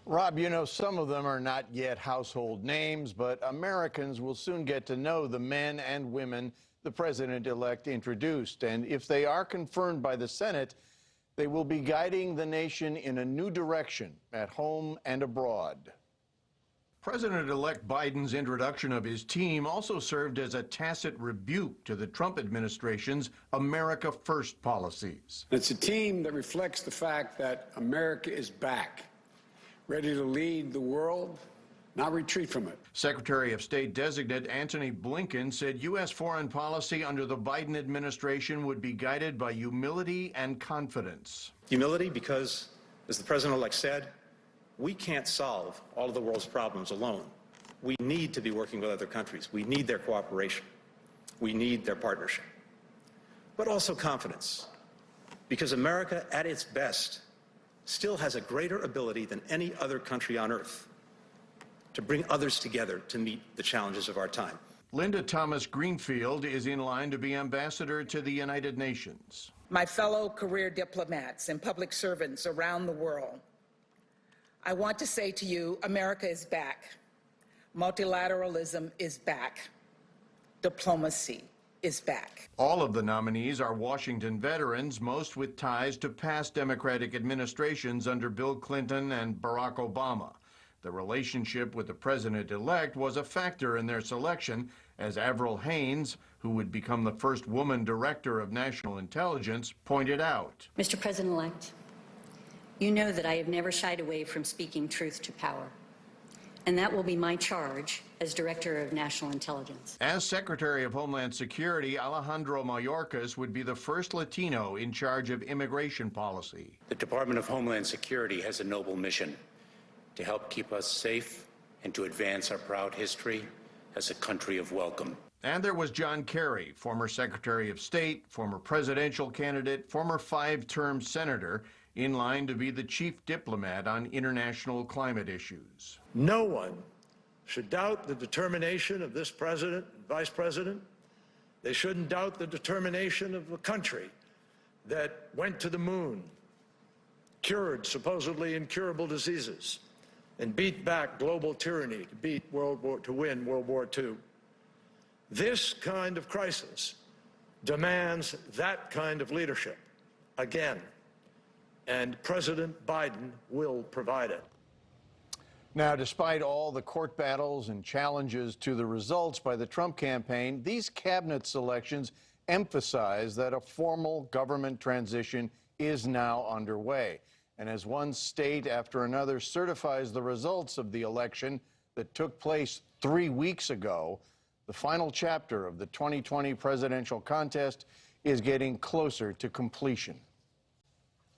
Rob, you know, some of them are not yet household names, but Americans will soon get to know the men and women the president-elect introduced. And if they are confirmed by the Senate, they will be guiding the nation in a new direction at home and abroad. President-elect Biden's introduction of his team also served as a tacit rebuke to the Trump administration's America First policies. It's a team that reflects the fact that America is back, ready to lead the world, not retreat from it. Secretary of State designate Antony Blinken said U.S. foreign policy under the Biden administration would be guided by humility and confidence. Humility because, as the president-elect said, we can't solve all of the world's problems alone. We need to be working with other countries. We need their cooperation. We need their partnership. But also confidence, because America, at its best, still has a greater ability than any other country on earth to bring others together to meet the challenges of our time. Linda Thomas Greenfield is in line to be ambassador to the United Nations. My fellow career diplomats and public servants around the world, I want to say to you, America is back. Multilateralism is back. Diplomacy is back. All of the nominees are Washington veterans, most with ties to past Democratic administrations under Bill Clinton and Barack Obama. The relationship with the president-elect was a factor in their selection, as Avril Haines, who would become the first woman director of national intelligence, pointed out. Mr. President-elect, you know that I have never shied away from speaking truth to power, and that will be my charge as Director of National Intelligence. As Secretary of Homeland Security, Alejandro Mayorkas would be the first Latino in charge of immigration policy. The Department of Homeland Security has a noble mission to help keep us safe and to advance our proud history as a country of welcome. And there was John Kerry, former Secretary of State, former presidential candidate, former five-term senator, in line to be the chief diplomat on international climate issues. No one should doubt the determination of this president and vice president. They shouldn't doubt the determination of a country that went to the moon, cured supposedly incurable diseases, and beat back global tyranny to win World War II. This kind of crisis demands that kind of leadership again, and President Biden will provide it. Now, despite all the court battles and challenges to the results by the Trump campaign, these cabinet selections emphasize that a formal government transition is now underway. And as one state after another certifies the results of the election that took place 3 weeks ago, the final chapter of the 2020 presidential contest is getting closer to completion.